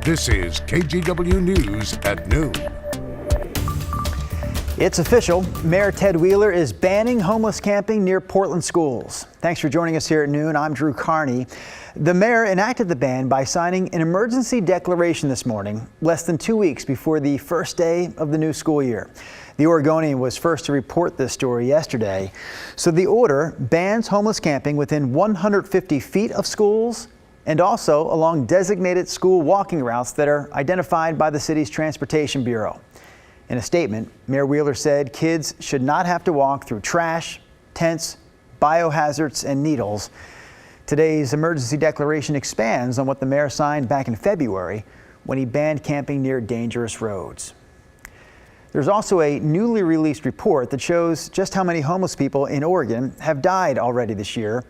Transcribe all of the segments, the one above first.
This is KGW News at noon. It's official. Mayor Ted Wheeler is banning homeless camping near Portland schools. Thanks for joining us here at noon. I'm Drew Carney. The mayor enacted the ban by signing an emergency declaration this morning, less than 2 weeks before the first day of the new school year. The Oregonian was first to report this story yesterday. So the order bans homeless camping within 150 feet of schools and also along designated school walking routes that are identified by the city's Transportation Bureau. In a statement, Mayor Wheeler said kids should not have to walk through trash, tents, biohazards, and needles. Today's emergency declaration expands on what the mayor signed back in February when he banned camping near dangerous roads. There's also a newly released report that shows just how many homeless people in Oregon have died already this year.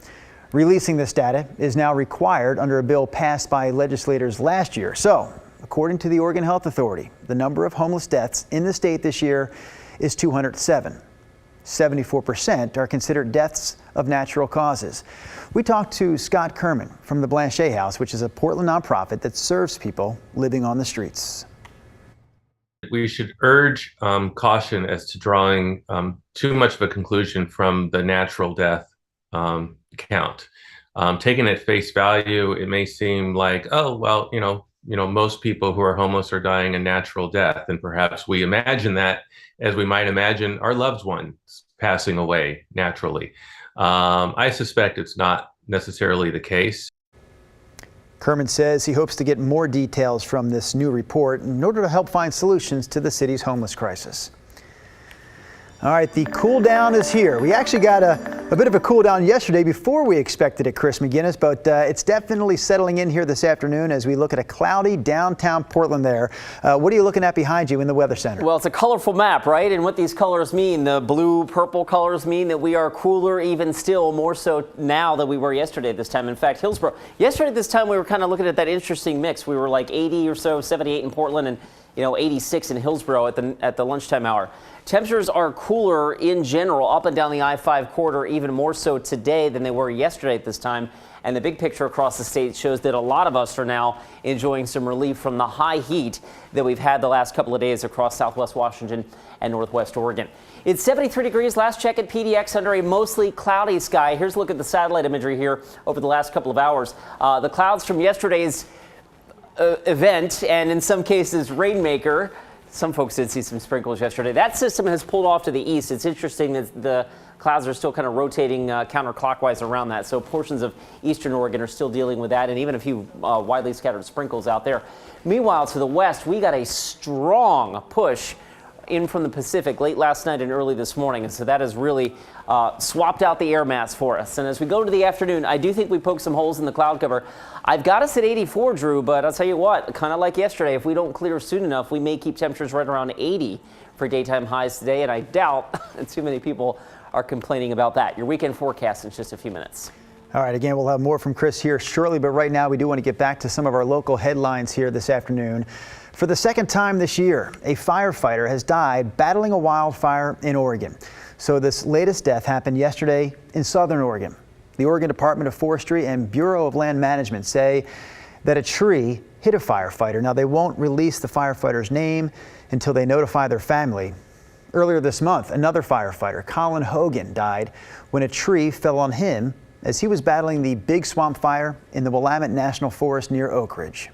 Releasing this data is now required under a bill passed by legislators last year. So, according to the Oregon Health Authority, the number of homeless deaths in the state this year is 207. 74% are considered deaths of natural causes. We talked to Scott Kerman from the Blanchet House, which is a Portland nonprofit that serves people living on the streets. We should urge caution as to drawing too much of a conclusion from the natural death count. Taken at face value, it may seem like, oh, well, most people who are homeless are dying a natural death, and perhaps we imagine that as we might imagine our loved ones passing away naturally. I suspect it's not necessarily the case. Kerman says he hopes to get more details from this new report in order to help find solutions to the city's homeless crisis. All right, the cool down is here. We actually got a bit of a cool down yesterday before we expected it, Chris McGinnis, but it's definitely settling in here this afternoon as we look at a cloudy downtown Portland there. What are you looking at behind you in the Weather Center? Well, it's a colorful map, right? And what these colors mean, the blue, purple colors mean that we are cooler even still, more so now than we were yesterday at this time. In fact, Hillsborough, yesterday at this time we were kind of looking at that interesting mix. We were like 80 or so, 78 in Portland and 86 in Hillsborough at the lunchtime hour. Temperatures are cooler in general up and down the I-5 corridor, even more so today than they were yesterday at this time. And the big picture across the state shows that a lot of us are now enjoying some relief from the high heat that we've had the last couple of days across Southwest Washington and Northwest Oregon. It's 73 degrees last check at PDX under a mostly cloudy sky. Here's a look at the satellite imagery here over the last couple of hours. The clouds from yesterday's event, and in some cases rainmaker. Some folks did see some sprinkles yesterday. That system has pulled off to the east. It's interesting that the clouds are still kind of rotating counterclockwise around that. So portions of eastern Oregon are still dealing with that, and even a few widely scattered sprinkles out there. Meanwhile, to the west, we got a strong push in from the Pacific late last night and early this morning. And so that has really swapped out the air mass for us. And as we go to the afternoon, I do think we poke some holes in the cloud cover. I've got us at 84, Drew, but I'll tell you what, kind of like yesterday, if we don't clear soon enough, we may keep temperatures right around 80 for daytime highs today. And I doubt that too many people are complaining about that. Your weekend forecast in just a few minutes. All right, again, we'll have more from Chris here shortly, but right now we do want to get back to some of our local headlines here this afternoon. For the second time this year, a firefighter has died battling a wildfire in Oregon. So this latest death happened yesterday in southern Oregon. The Oregon Department of Forestry and Bureau of Land Management say that a tree hit a firefighter. Now, they won't release the firefighter's name until they notify their family. Earlier this month, another firefighter, Colin Hogan, died when a tree fell on him as he was battling the Big Swamp Fire in the Willamette National Forest near Oak Ridge.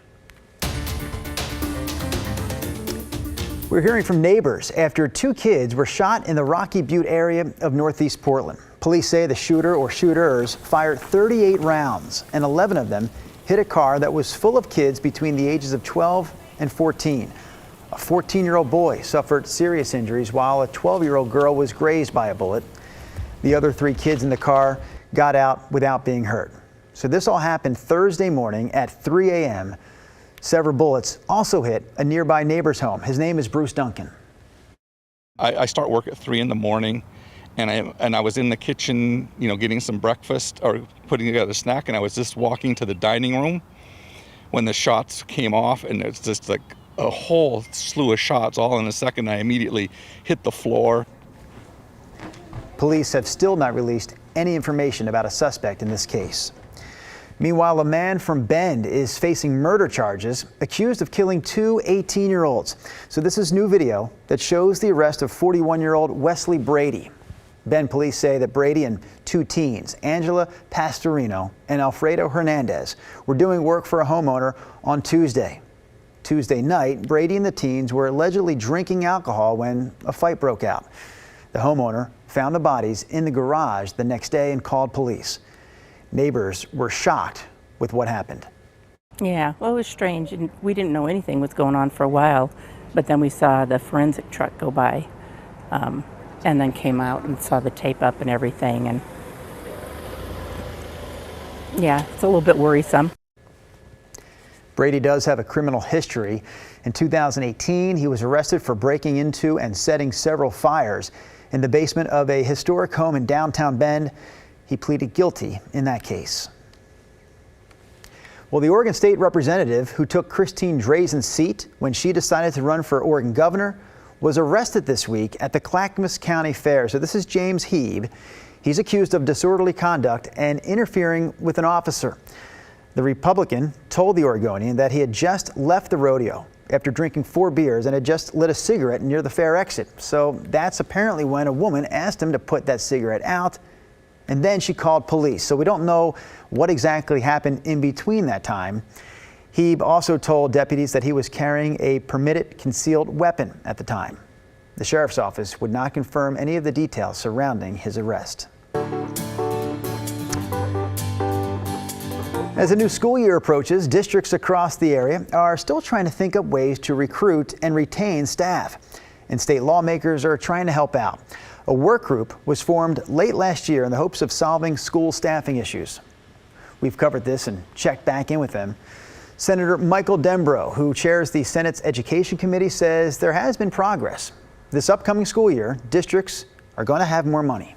We're hearing from neighbors after two kids were shot in the Rocky Butte area of northeast Portland. Police say the shooter or shooters fired 38 rounds, and 11 of them hit a car that was full of kids between the ages of 12 and 14. A 14-year-old boy suffered serious injuries while a 12-year-old girl was grazed by a bullet. The other three kids in the car got out without being hurt. So this all happened Thursday morning at 3 a.m. Several bullets also hit a nearby neighbor's home. His name is Bruce Duncan. I start work at 3 in the morning, and I was in the kitchen, getting some breakfast or putting together a snack, and I was just walking to the dining room when the shots came off, and it's just like a whole slew of shots all in a second. I immediately hit the floor. Police have still not released any information about a suspect in this case. Meanwhile, a man from Bend is facing murder charges, accused of killing two 18-year-olds. So this is new video that shows the arrest of 41-year-old Wesley Brady. Bend police say that Brady and two teens, Angela Pastorino and Alfredo Hernandez, were doing work for a homeowner on Tuesday. Tuesday night, Brady and the teens were allegedly drinking alcohol when a fight broke out. The homeowner found the bodies in the garage the next day and called police. Neighbors were shocked with what happened. Yeah, well, it was strange, and we didn't know anything was going on for a while, but then we saw the forensic truck go by, and then came out and saw the tape up and everything, and yeah, it's a little bit worrisome. Brady does have a criminal history. In 2018, he was arrested for breaking into and setting several fires in the basement of a historic home in downtown Bend. He pleaded guilty in that case. Well, the Oregon State representative who took Christine Drazen's seat when she decided to run for Oregon governor was arrested this week at the Clackamas County Fair. So this is James Heeb. He's accused of disorderly conduct and interfering with an officer. The Republican told the Oregonian that he had just left the rodeo after drinking 4 beers and had just lit a cigarette near the fair exit. So that's apparently when a woman asked him to put that cigarette out, and then she called police. So we don't know what exactly happened in between that time. Heeb also told deputies that he was carrying a permitted concealed weapon at the time. The sheriff's office would not confirm any of the details surrounding his arrest. As the new school year approaches, districts across the area are still trying to think up ways to recruit and retain staff. And state lawmakers are trying to help out. A work group was formed late last year in the hopes of solving school staffing issues. We've covered this and checked back in with them. Senator Michael Dembro, who chairs the Senate's Education Committee, says there has been progress. This upcoming school year, districts are going to have more money.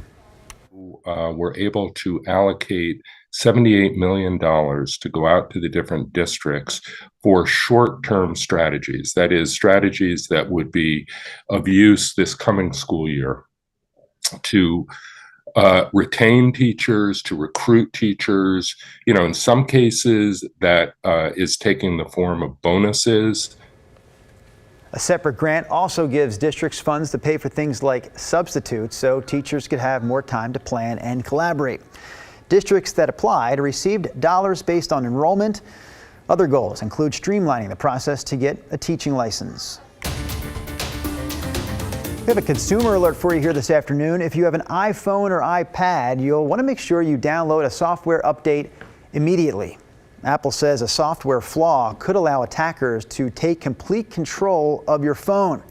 We're able to allocate $78 million to go out to the different districts for short-term strategies. That is, strategies that would be of use this coming school year to retain teachers, to recruit teachers. You know, in some cases that is taking the form of bonuses. A separate grant also gives districts funds to pay for things like substitutes so teachers could have more time to plan and collaborate. Districts that applied received dollars based on enrollment. Other goals include streamlining the process to get a teaching license. We have a consumer alert for you here this afternoon. If you have an iPhone or iPad, you'll want to make sure you download a software update immediately. Apple says a software flaw could allow attackers to take complete control of your phone.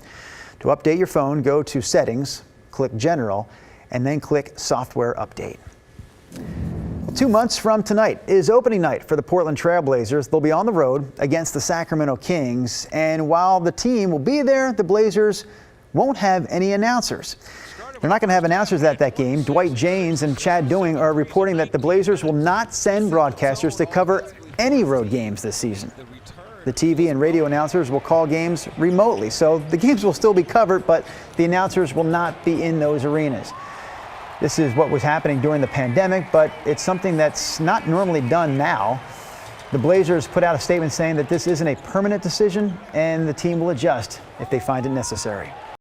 To update your phone, go to Settings, click General, and then click Software Update. 2 months from tonight is opening night for the Portland Trail Blazers. They'll be on the road against the Sacramento Kings. And while the team will be there, the Blazers won't have any announcers. They're not going to have announcers at that game. Dwight James and Chad Doing are reporting that the Blazers will not send broadcasters to cover any road games this season. The TV and radio announcers will call games remotely, so the games will still be covered, but the announcers will not be in those arenas. This is what was happening during the pandemic, but it's something that's not normally done now. The Blazers put out a statement saying that this isn't a permanent decision and the team will adjust if they find it necessary.